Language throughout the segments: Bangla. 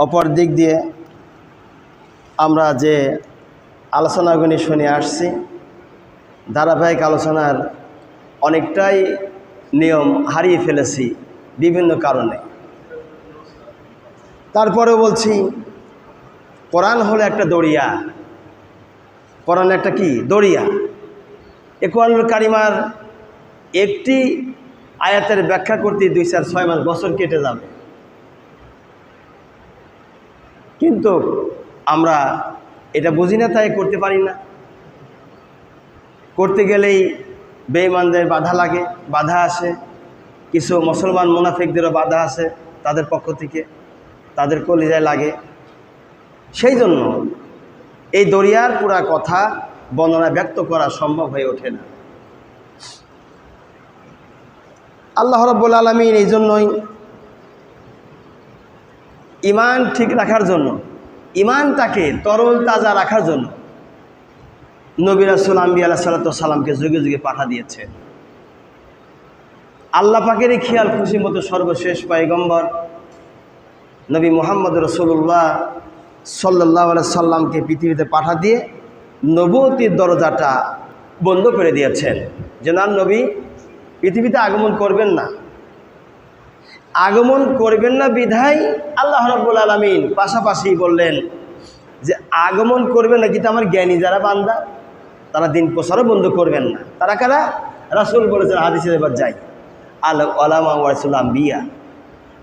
অপর দিক দিয়ে আমরা যে আলোচনাগুলি শুনে আসছি, ধারাবাহিক আলোচনার অনেকটাই নিয়ম হারিয়ে ফেলেছি বিভিন্ন কারণে। তারপরে বলছি, কোরআন হলো একটা দরিয়া। কোরআন একটা কি দরিয়া। এ কোরআনুল কারিমার একটি আয়াতের ব্যাখ্যা করতে 2-4-6 মাস বছর কেটে যাবে, কিন্তু আমরা এটা বুঝি না, তাই করতে পারি না। করতে গেলেই বেঈমানদের বাধা আসে, কিছু মুসলমান মুনাফিকদেরও বাধা আসে তাদের পক্ষ থেকে, তাদের কলিজায় লাগে। সেই জন্য এই দরিয়ার পুরা কথা বর্ণনা ব্যক্ত করা সম্ভব হয়ে ওঠে না। আল্লাহ রাব্বুল আলামিন এই জন্যই ঈমান ঠিক রাখার জন্য, ঈমানটাকে তরল তাজা রাখার জন্য নবী রাসূল আম্বিয়া আলাইহিসসালাতু ওয়াসসালামকে যুগে যুগে পাঠা দিয়েছে। আল্লাহ পাকেরই খেয়াল খুশি মতো সর্বশেষ পয়গম্বর নবী মুহাম্মদ রাসূলুল্লাহ সাল্লাল্লাহু আলাইহি সাল্লামকে পৃথিবীতে পাঠা দিয়ে নবুয়তির দরজাটা বন্ধ করে দিয়েছেন, যে না, নবী পৃথিবীতে আগমন করবেন না। আগমন করবেন না বিধায় আল্লাহ রাব্বুল আলামিন পাশাপাশি বললেন যে আগমন করবেন না, কিন্তু আমার জ্ঞানী যারা বান্দা তারা দিন প্রচারও বন্ধ করবেন না। তারা কারা? রাসূল বলেছেন, হাদিসে এবার যাই, আল ওলামা ওয়ারাসাতুল আম্বিয়া।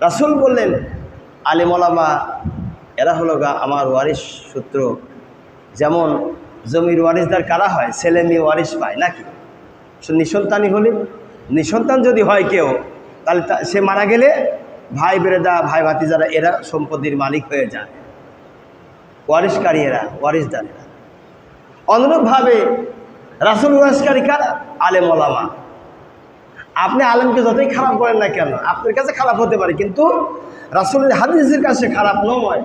রাসূল বললেন আলিম ওলামা এরা হলো আমার ওয়ারিস সূত্র। যেমন জমির ওয়ারিসদার কারা হয়? ছেলে মেয়ে ওয়ারিস পায় নাকি? নিঃসন্তানই হলে, নিঃসন্তান যদি হয় কেউ, তাহলে সে মারা গেলে ভাই বেরেদা, ভাই ভাতিজারা এরা সম্পত্তির মালিক হয়ে যায়, ওয়ারিসকারী এরা, ওয়ারিসদার এরা। অনুরূপভাবে রাসূল ওয়ারিসকারী কারা? আলেম ওলামা। আপনি আলেমকে যতই খারাপ করেন না কেন, আপনার কাছে খারাপ হতে পারে, কিন্তু রাসূলের হাদিসের কাছে খারাপ নয়।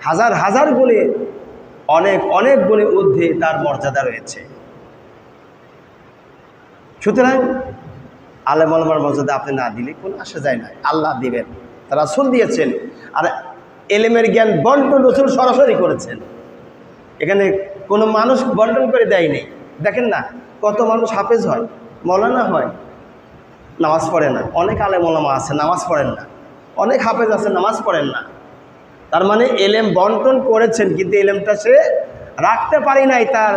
হাজার হাজার গুণে, অনেক অনেক গুণে ঊর্ধ্বে তার মর্যাদা রয়েছে। সুতরাং আলেম ওলামার মর্যাদা আপনি না দিলে কোনো আসা যায় না, আল্লাহ দিবেন, রাসূল দিয়েছেন। আর এলেমের জ্ঞান বন্টন রাসূল সরাসরি করেছেন, এখানে কোনো মানুষ বন্টন করে দেয়নি। দেখেন না, কত মানুষ হাফেজ হয়, মৌলানা হয়, নামাজ পড়ে না। অনেক আলেম ওলামা আছে নামাজ পড়েন না, অনেক হাফেজ আছে নামাজ পড়েন না। তার মানে এলেম বন্টন করেছেন, কিন্তু এলেমটা সে রাখতে পারি নাই তার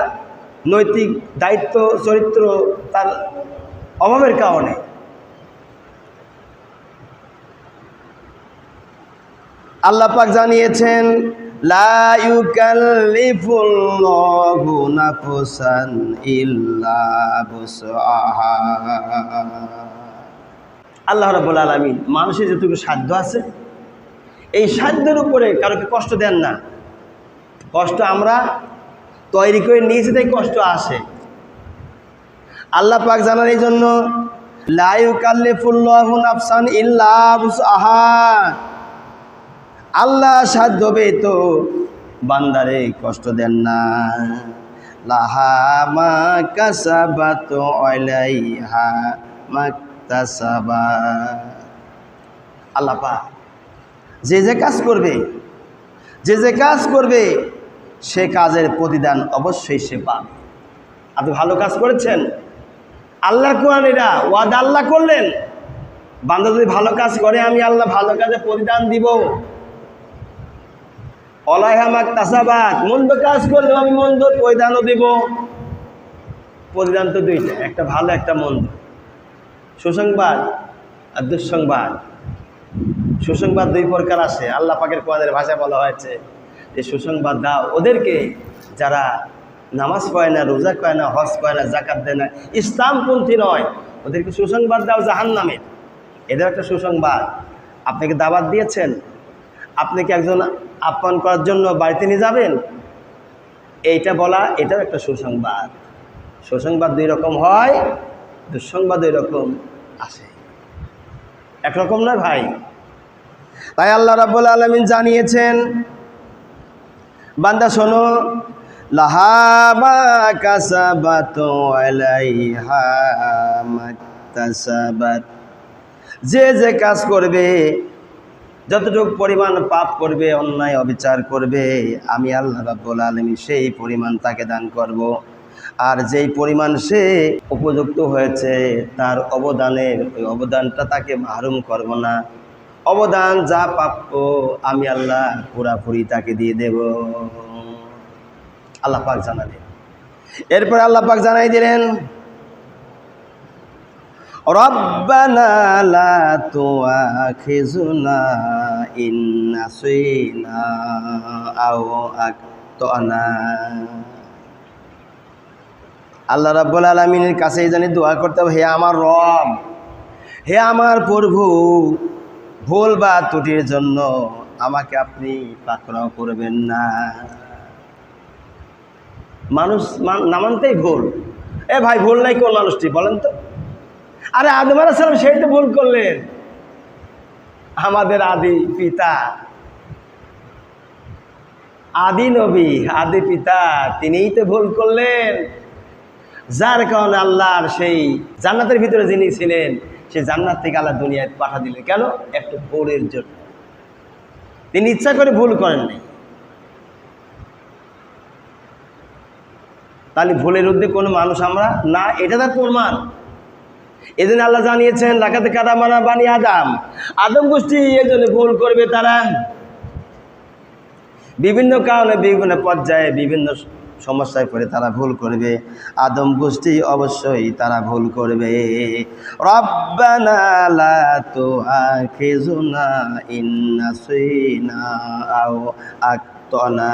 নৈতিক দায়িত্ব চরিত্র তার অভাবের কারণে। আল্লাহ পাক জানিয়েছেন, লা ইউকাল্লিফুল্লাহু নাফসান ইল্লা বুসআহা। আল্লাহ রাব্বুল আলামিন মানুষের যেটুকু সাধ্য আছে, এই সাধ্যের উপরে কারোকে কষ্ট দেন না। কষ্ট আমরা তৈরি করে নিয়েছি, তাই কষ্ট আসে। আল্লাহ পাক জানান এই জন্য, লা ইউকাল্লিফুল্লাহু নাফসান ইল্লা বুসআহা। আল্লাহ সাধ্য তো বান্দারে কষ্ট দেন না। লাহা মা কাসাবাত আলাইহা মাকতাসাবাত। আল্লাহ পাক যে যে কাজ করবে সে কাজের প্রতিদান অবশ্যই সে পাবে। আপনি ভালো কাজ করেছেন, আল্লাহ কোরআন এটা ওয়াদা আল্লাহ করলেন, বান্দা যদি ভালো কাজ করে আমি আল্লাহ ভালো কাজে প্রতিদান দিব। আলাইহা মাকতাসাবাত, মন্দ কাজ করলেও আমি মন্দ প্রতিদানও দিব। প্রতিদান তো দুইটা, একটা ভালো একটা মন্দ, সুসংবাদ আর দুঃসংবাদ। সুসংবাদ দুই প্রকার আছে, আল্লাহ পাকের কোরআনের ভাষায় বলা হয়েছে যে সুসংবাদ দাও ওদেরকে যারা নামাজ পড়ে না, রোজা করে না, হজ করে না, যাকাত দেয় না, ইসলামপন্থী নয়, ওদেরকে সুসংবাদ দাও জাহান্নামের। এদের একটা সুসংবাদ। আপনাকে দাওয়াত দিয়েছেন, আপনি কি একজন আপ্যায়ন করার জন্য বাড়িতে নিয়ে যাবেন, এইটা বলা, এটাও একটা সুসংবাদ। সুসংবাদ দুই রকম হয়, দুঃসংবাদ দুই রকম আসে, একরকম নয় ভাই। তাই আল্লাহ রাব্বুল আলামিন জানিয়েছেন, বান্দা শোনো, লাহা মা কাসাবাত আলাইহা মাকতাসাবাত। যে যে কাজ করবে যতটুকু পরিমাণ পাপ করবে, অন্যায় অবিচার করবে, আমি আল্লাহ রাব্বুল আলামিন সেই পরিমাণ তাকে দান করব। আর যেই পরিমাণ সে উপযুক্ত হয়েছে তার অবদানের, ওই অবদানটা তাকে মাহরুম করব না। অবদান যা প্রাপ্য আমি আল্লাহ পুরাপুরি তাকে দিয়ে দেব। আল্লাহ পাক জানালেন। এরপর আল্লাহ পাক জানাই দিলেন, রব্বানা লা তুআখিযুনা ইন নাসিনা আও আখতানা। আল্লাহ রাব্বুল আলামিনের কাছে জানি দোয়া করতে হবে, হে আমার রব, হে আমার প্রভু, ভুল বা ত্রুটির জন্য আমাকে আপনি পাকড়াও করবেন না। মানুষ না মানতেই ভুল। এ ভাই, ভুল নাই কোন মানুষটি বলেন তো? আরে আদম আলাইহিস সালাম সেই তো ভুল করলেন, আমাদের আদি পিতা, আদি নবী, আদি পিতা, তিনিই তো ভুল করলেন। যার কারণে আল্লাহর সেই জান্নাতের ভিতরে যিনি ছিলেন, সেই জান্নাত থেকে আল্লাহ দুনিয়ায় পাঠা দিলেন। কেন? একটু ভুলের জন্য। তিনি ইচ্ছা করে ভুল করেননি। তাহলে ভুলের ঊর্ধ্বে কোনো মানুষ আমরা না, এটা তার প্রমাণ। এজন্য আল্লাহ জানিয়েছেন, লাকাদ কারামনা বানি আদম, আদম গোষ্ঠী এজন্য ভুল করবে। তারা বিভিন্ন কারণে, বিভিন্ন পর্যায়ে, বিভিন্ন সমস্যায় পড়ে তারা ভুল করবে। আদম গোষ্ঠী অবশ্যই তারা ভুল করবে। রব্বানা লা তুআখিযুনা ইন নাসিনা আও আখতানা।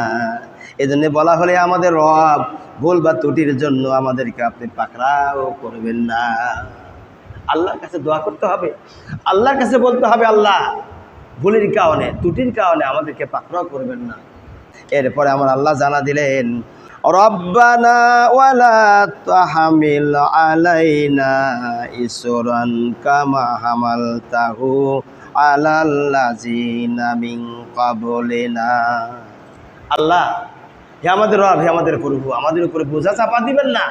এজন্য বলা হলে আমাদের রব, ভুল বা ত্রুটির জন্য আমাদেরকে আপনি পাকড়াও করবেন না। আল্লাহর কাছে দোয়া করতে হবে, আল্লাহর কাছে বলতে হবে, আল্লাহ ভুলের কারণে, ত্রুটির কারণে আমাদেরকে পাকড়াও করবেন না। এরপরে আমার আল্লাহ জানা দিলেন, রব্বানা ওয়ালা তাহমিল আলাইনা ইসরান কামা হামালতাহু আলাল্লাযিনা মিন ক্বাবলিনা। আল্লাহ, হে আমাদের রব, হে আমাদের প্রভু, আমাদের উপরে বোঝা চাপা দিবেন না,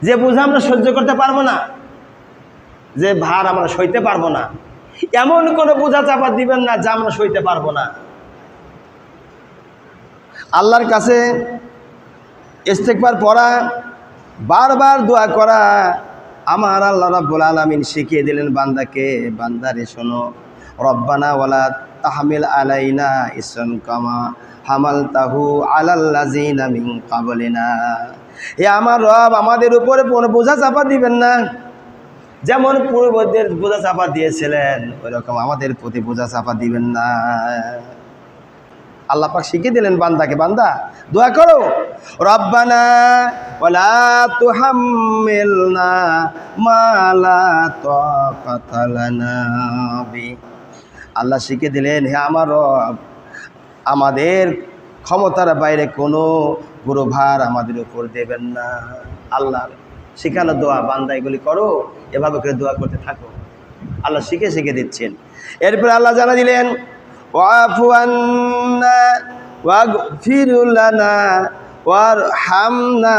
যে বোঝা আমরা সহ্য করতে পারবো না, যে ভার আমরা সইতে পারবো না, এমন কোনো বোঝা চাপা দিবেন না যা আমরা সইতে পারবো না। আল্লাহর কাছে ইস্তেগফার পড়া, বারবার দোয়া করা আমার আল্লাহ রাব্বুল আলামিন শিখিয়ে দিলেন বান্দাকে, বান্দারে শোনো, রব্বানা ওয়ালা তাহমিল আলাইনা ইসরান কামা হামালতাহু আলাল্লাযিনা মিন ক্বাবলিনা। হে আমার রব, আমাদের উপরে কোনো বোঝা চাপা দিবেন না, যেমন পূর্বদের বোঝা চাপা দিয়েছিলেন ওইরকম আমাদের প্রতি বোঝা চাপা দিবেন না। আল্লাহ পাক শিখিয়ে দিলেন বান্দাকে, বান্দা দোয়া করো, রব্বানা ওয়ালা তুহাম্মিলনা মা লা তাকাতা লানা বি। আল্লাহ শিখিয়ে দিলেন, হে আমার রব, আমাদের ক্ষমতার বাইরে কোনো গুরু ভার আমাদের উপর দেবেন না। আল্লাহ শিখানো দোয়া, বান্দা এগুলি করো, এভাবে করে দোয়া করতে থাকো। আল্লাহ শিখে দিচ্ছেন। এরপর আল্লাহ জানা দিলেন, ওয়াফু আন্না ওয়াগফির লানা ওয়ারহামনা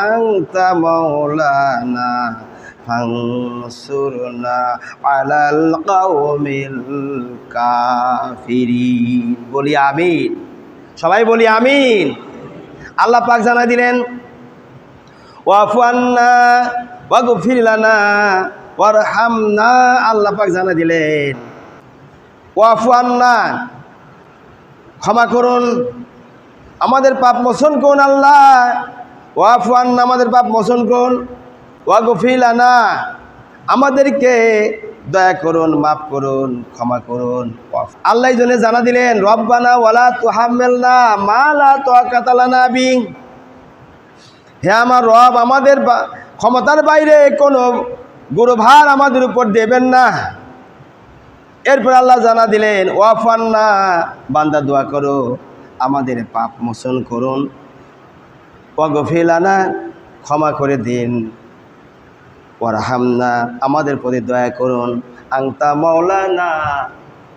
আনতা মাওলানা ফানসুরনা আলাল কওমিল কাফিরিন। বলি আমিন, সবাই বলি আমিন। আল্লাহ পাক জানা দিলেন, ওয়াফু আন্না ওয়াগফির লানা ওয়ারহামনা। আল্লাহ পাক জানা দিলেন, ওয়াফু আন্না, ক্ষমা করুন, আমাদের পাপ মোচন করুন। আল্লাহ ওয়াফু আন্না, আমাদের পাপ মোচন করুন। ওয়াগফির লানা, আমাদেরকে দয়া করুন, মাফ করুন, ক্ষমা করুন। আল্লাহ এই জন্য জানা দিলেন, রব্বানা ওয়ালা তুহাম্মিলনা মা লা তাকাতা লানা বি। হে আমার রব, আমাদের ক্ষমতার বাইরে কোনো গুরুভার আমাদের উপর দেবেন না। এরপর আল্লাহ জানা দিলেন, ওয়াফান্না, বান্দা দোয়া করো, আমাদের পাপ মোচন করুন। ওয়াগফির লানা, ক্ষমা করে দিন। ওয়ারহামনা, আমাদের প্রতি দয়া করুন। আনতা মাওলানা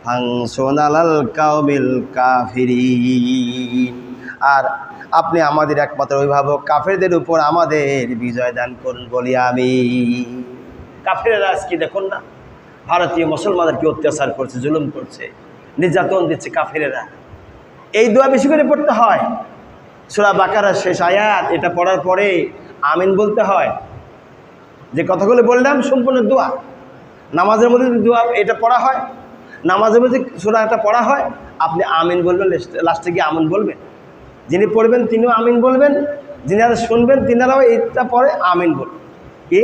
ফানসুরনা আলাল কওমিল কাফিরিন। আর আপনি আমাদের একমাত্র অভিভাবক, কাফেরদের উপর আমাদের বিজয় দান করুন। বলি আমি। কাফেররা আজকে দেখুন না, ভারতীয় মুসলমানদেরকে অত্যাচার করছে, জুলুম করছে, নির্যাতন দিচ্ছে কাফিরেরা। এই দোয়া বেশি করে পড়তে হয়। সূরা বাকারার শেষ আয়াত, এটা পড়ার পরে আমিন বলতে হয়। যে কথাগুলো বললাম সম্পূর্ণ দোয়া। নামাজের মধ্যে যদি দোয়া এটা পড়া হয়, নামাজের মধ্যে সূরাটা পড়া হয়, আপনি আমিন বলবেন, লাস্টে গিয়ে আমিন বলবেন। যিনি পড়বেন তিনিও আমিন বলবেন, যিনারা শুনবেন তিনারাও এইটা পরে আমিন বলবেন। কি?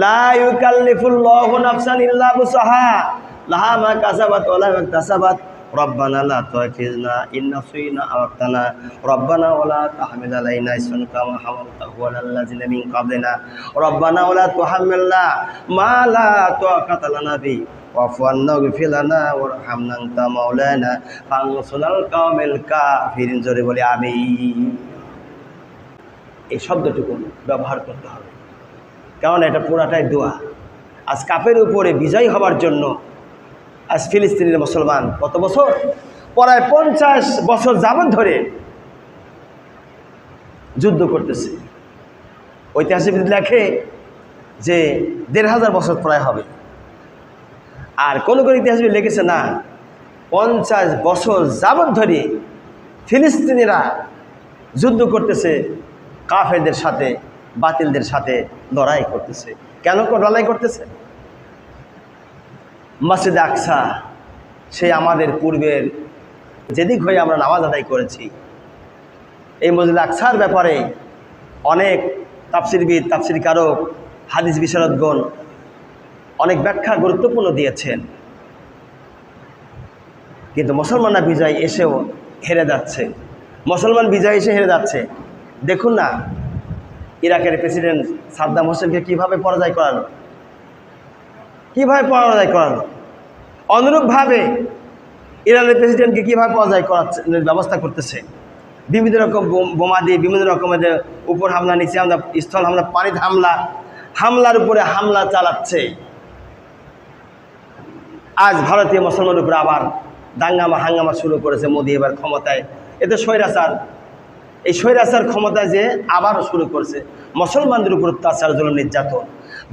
লা ইউকাল্লিফুল্লাহু নাফসান ইল্লা বুসআহা লাহা মা কাসাবাত ওয়া লা মাকতাসাবাত রব্বানা লা তুআখিযনা ইন নাসিনা আও আখতানা রব্বানা ওয়া লা তাহমিল আলাইনা ইসরান কামা হামালতাহু আলাল লাযিনা মিন ক্বাবলিনা রব্বানা ওয়া লা তুহাম্মিলনা মা লা তাকাতা লানা বিহি ওয়াফু আন্না ওয়াগফির লানা ওয়ারহামনা আনতা মাওলানা ফানসুরনাল কাওমিল কাফিরিন। জোরে বলি আমিন। এই শব্দটুকু ব্যবহার করতে হবে, কারণ এটা পুরাটাই দোয়া। আজ কাফের উপরে বিজয় হবার জন্য আজ ফিলিস্তিনের মুসলমান কত বছর, প্রায় 50 বছর যাবত ধরে যুদ্ধ করতেছে। ঐতিহাসিকবিদ লেখে যে 1500 বছর প্রায় হবে। আর কোন কোন ইতিহাসবিদ লিখেছে না, 50 বছর যাবত ধরে ফিলিস্তিনিরা যুদ্ধ করতেছে, কাফেরদের সাথে, বাতিলদের সাথে লড়াই করতেছে। কেন লড়াই করতেছে? মসজিদ আকসা, সেই আমাদের পূর্বের যেদিক হয়ে আমরা নামাজ আদায় করেছি, এই মসজিদ আকসার ব্যাপারে অনেক তাফসিরবিদ, তাফসিরকারক, হাদিস বিশারদগণ অনেক ব্যাখ্যা গুরুত্বপূর্ণ দিয়েছেন। কিন্তু মুসলমানরা বিজয় এসেও হেরে যাচ্ছে, মুসলমান বিজয় এসে হেরে যাচ্ছে। দেখুন না, ইরাকের প্রেসিডেন্ট সাদ্দাম হোসেনকে কীভাবে পরাজয় করালো, অনুরূপভাবে ইরানের প্রেসিডেন্টকে কীভাবে পরাজয় করার ব্যবস্থা করতেছে। বিভিন্ন রকম বোমা দিয়ে, বিভিন্ন রকমের উপর হামলা, নিচে হামলা, স্থল হামলা, পানিতে হামলা, হামলার উপরে হামলা চালাচ্ছে। আজ ভারতীয় মুসলমানের উপরে আবার দাঙ্গামা হাঙ্গামা শুরু করেছে মোদি এবার ক্ষমতায়। এতে স্বৈরাচার, এই স্বৈরাচার ক্ষমতায় যে আবারও শুরু করছে মুসলমানদের উপর অত্যাচার, জুলুম, নির্যাতন।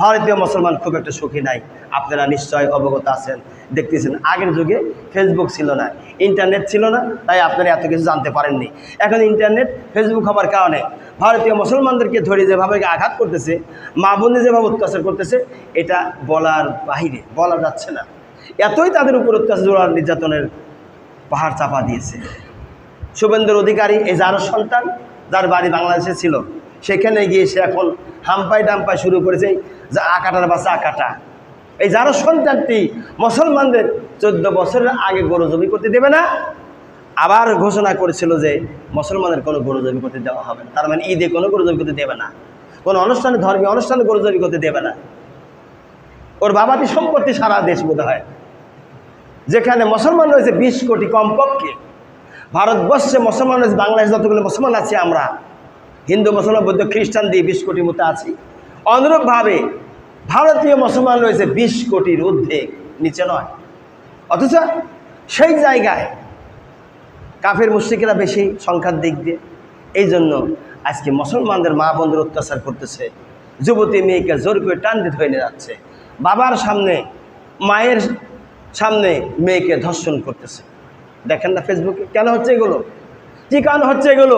ভারতীয় মুসলমান খুব একটা সুখী নাই, আপনারা নিশ্চয় অবগত আছেন, দেখতেছেন। আগের যুগে ফেসবুক ছিল না, ইন্টারনেট ছিল না, তাই আপনারা এত কিছু জানতে পারেননি। এখন ইন্টারনেট, ফেসবুক হবার কারণে ভারতীয় মুসলমানদেরকে ধরে যেভাবে আঘাত করতেছে, মা বোনে যেভাবে অত্যাচার করতেছে, এটা বলার বাহিরে, বলা যাচ্ছে না। এতই তাদের উপর অত্যাচার, নির্যাতনের পাহাড় চাপা দিয়েছে। শুভেন্দুর অধিকারী, এই যার সন্তান, যার বাড়ি বাংলাদেশে ছিল, সেখানে গিয়ে সে এখন হাম্পাই ডাম্পাই শুরু করেছে, যা আকাটার বাচ্চা আকাটা। এই যার সন্তানটি মুসলমানদের 14 বছরের আগে গরু জমি করতে দেবে না, আবার ঘোষণা করেছিল যে মুসলমানের কোনো গরু জমি করতে দেওয়া হবে না। তার মানে ঈদে কোনো গরু জমি করতে দেবে না, কোনো অনুষ্ঠানে, ধর্মীয় অনুষ্ঠানে গরু জমি করতে দেবে না। ওর বাবাটি সম্পত্তি সারা দেশ বোধ হয়, যেখানে মুসলমান রয়েছে 20 কোটি কমপক্ষে। ভারতবর্ষে মুসলমান রয়েছে, বাংলাদেশ যতগুলো মুসলমান আছে, আমরা হিন্দু, মুসলমান, বৌদ্ধ, খ্রিস্টান দিয়ে 20 কোটির মতো আছি। অনুরূপভাবে ভারতীয় মুসলমান রয়েছে 20 কোটির ঊর্ধ্বে, নিচে নয়। অথচ সেই জায়গায় কাফের মুশরিকরা বেশি সংখ্যার দিক দিয়ে। এই জন্য আজকে মুসলমানদের মা বোনদের অত্যাচার করতেছে, যুবতী মেয়েকে জোর করে টান দিয়ে ধরে নিয়ে যাচ্ছে, বাবার সামনে, মায়ের সামনে মেয়েকে ধর্ষণ করতেছে। দেখেন না ফেসবুকে, কেন হচ্ছে এগুলো? কি কারণ হচ্ছে এগুলো?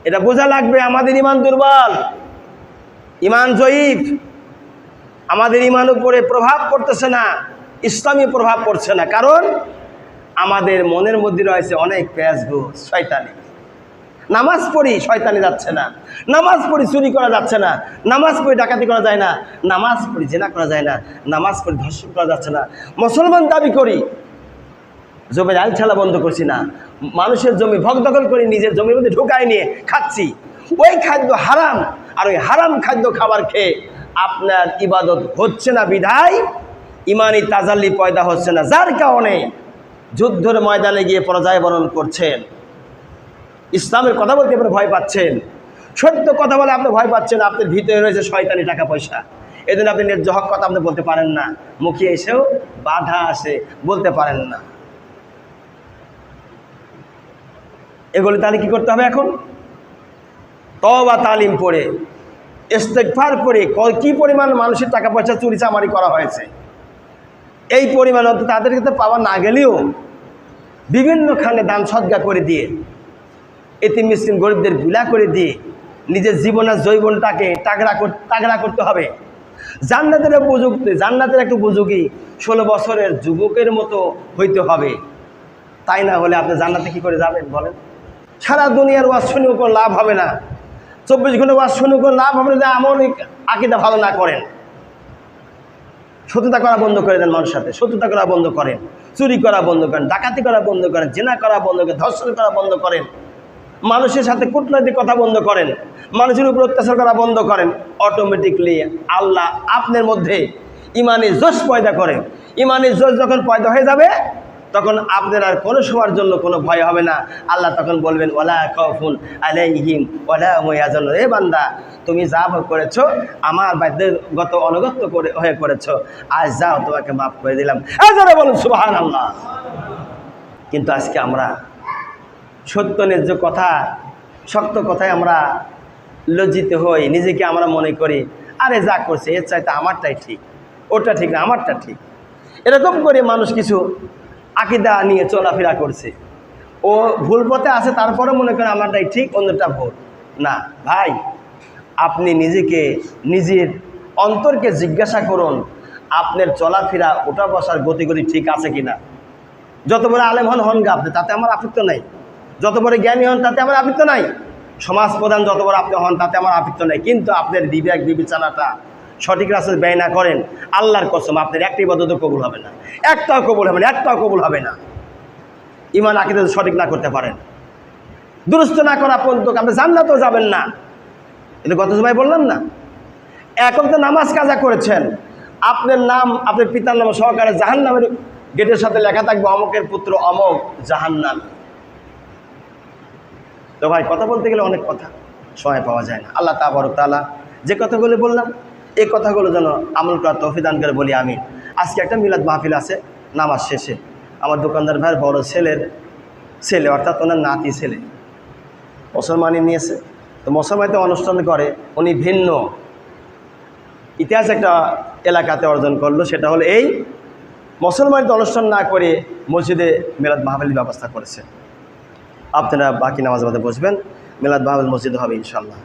এটা বোঝা লাগবে। আমাদের ইমান দুর্বল, ইমান জয়ীফ, আমাদের ইমান উপরে প্রভাব পড়তেছে না, ইসলামী প্রভাব পড়ছে না। কারণ আমাদের মনের মধ্যে রয়েছে অনেক পেঁয়াজগো শয়তানি। নামাজ পড়ি, শয়তানি যাচ্ছে না। নামাজ পড়ি, চুরি করা যাচ্ছে না। নামাজ পড়ি, ডাকাতি করা যায় না। নামাজ পড়ি, জেনা করা যায় না। নামাজ পড়ি, ধর্ষণ করা যাচ্ছে না। মুসলমান দাবি করি, জমির আইল ঠেলা বন্ধ করছি না, মানুষের জমি ভগ দখল করে নিজের জমির মধ্যে ঢুকায় নিয়ে খাচ্ছি। ওই খাদ্য হারাম, আর ওই হারাম খাদ্য খাবার খেয়ে আপনার ইবাদত হচ্ছে না, বিধায় ইমানি তাজাল্লি পয়দা হচ্ছে না, যার কারণে যুদ্ধের ময়দানে গিয়ে পরাজয় বরণ করছেন। ইসলামের কথা বলতে আপনি ভয় পাচ্ছেন, সত্য কথা বলে আপনি ভয় পাচ্ছেন। আপনার ভিতরে রয়েছে শয়তানি টাকা পয়সা, এই জন্য আপনি ন্যায্য হক কথা আপনি বলতে পারেন না, মুখে এসেও বাধা আসে, বলতে পারেন না। এগুলো তাহলে কি করতে হবে? এখন তওবা তালিম পড়ে, ইস্তেগফার পড়ে, কি পরিমাণ মানুষের টাকা পয়সা চুরি চামারি করা হয়েছে, এই পরিমাণ অন্তত তাদেরকে তো পাওয়া না গেলেও বিভিন্নখানে দান সদকা করে দিয়ে, এতিম মিসকিন গরিবদের বিলা করে দিয়ে নিজের জীবনের যৌবনটাকে তাগড়া করতে হবে। জান্নাতের উপযুক্ত, জান্নাতের একটু উপযোগী 16 বছরের যুবকের মতো হইতে হবে। তাই না হলে আপনি জান্নাতে কি করে যাবেন বলেন? সারা দুনিয়ার ওয়াজ শুনেও কোনো লাভ হবে না, 24 ঘন্টা ওয়াজ শুনেও কোনো লাভ হবে না যে এমন আকীদা ভালো না করেন। শত্রুতা করা বন্ধ করে দেন, মানুষের সাথে শত্রুতা করা বন্ধ করেন, চুরি করা বন্ধ করেন, ডাকাতি করা বন্ধ করেন, জেনা করা বন্ধ করেন, ধর্ষণ করা বন্ধ করেন, মানুষের সাথে কূটনৈতিক কথা বন্ধ করেন, মানুষের উপর অত্যাচার করা বন্ধ করেন। অটোমেটিকলি আল্লাহ আপনার মধ্যে ইমানি জোশ পয়দা করেন। ইমানি জোশ যখন পয়দা হয়ে যাবে তখন আপনার আর কোনো সময়ের জন্য কোনো ভয় হবে না। আল্লাহ তখন বলবেন ওয়ালা খাউফুন আলাইহিম ওয়ালা হুম ইয়াহজানুন। এ বান্দা, তুমি যা ভোগ করেছো আমার বাধ্যগত অনুগত হয়ে করেছো, আজ যাও, তোমাকে মাফ করে দিলাম। যারা বলুন সুবহানাল্লাহ। কিন্তু আজকে আমরা সত্য ন্যায্য কথা, শক্ত কথায় আমরা লজ্জিত হই, নিজেকে আমরা মনে করি আরে যা করছে এর চাইতে আমারটাই ঠিক, ওটা ঠিক না আমারটা ঠিক। এরকম করে মানুষ কিছু আকীদা নিয়ে চলাফেরা করছে। ও ভুল পথে আছে, তারপরে মনে করেন আমারটাই ঠিক, অন্যটা ভুল। না ভাই, আপনি নিজেকে, নিজের অন্তরকে জিজ্ঞাসা করুন, আপনার চলাফেরা ওঠা বসার গতিগতি ঠিক আছে কিনা। যত বড় আলেম হন গা আপনি, তাতে আমার আপত্তি নাই। যত বড় জ্ঞানী হন তাতে আমার আপত্তি নাই। সমাজ প্রধান যত বড় আপনি হন তাতে আমার আপত্তি নাই। কিন্তু আপনার বিবেক বিবেচনাটা সঠিক রাস্তায় ব্যয় না করেন, আল্লাহর কসম আপনার একটা ইবাদত কবুল হবে না, একটাও কবুল হবে না, একটাও কবুল হবে না। ঈমান আকীদা সঠিক না করতে পারেন, দুরুস্ত না করা পর্যন্ত আপনি জান্নাতেও যাবেন না। এটা গত সময় বললাম না, এখন তো নামাজ কাজা করেছেন, আপনার নাম আপনার পিতার নাম সহকারে জাহান্নামের গেটের সাথে লেখা থাকবে অমকের পুত্র অমক জাহান্নাম। তো ভাই, কথা বলতে গেলে অনেক কথা, সময় পাওয়া যায় না। আল্লাহ তাবারক তাআলা যে কথাগুলো বললাম এই কথাগুলো যেন আমল করার তৌফিক দান করে বলি আমিন। আজকে একটা মিলাদ মাহফিল আছে, নামাজ শেষে আমার দোকানদার ভাইয়ের বড় ছেলের ছেলে, অর্থাৎ ওনার নাতি ছেলে মুসলমানি নিয়েছে। তো মুসলমানিতে অনুষ্ঠান করে উনি ভিন্ন ইতিহাস একটা এলাকাতে অর্জন করলো। সেটা হলো এই, মুসলমানিতে অনুষ্ঠান না করে মসজিদে মিলাদ মাহফিলের ব্যবস্থা করেছে। আপনারা বাকি নামাজ বাদে বসবেন, মিলাদ মাহফিল মসজিদে হবে ইনশাআল্লাহ।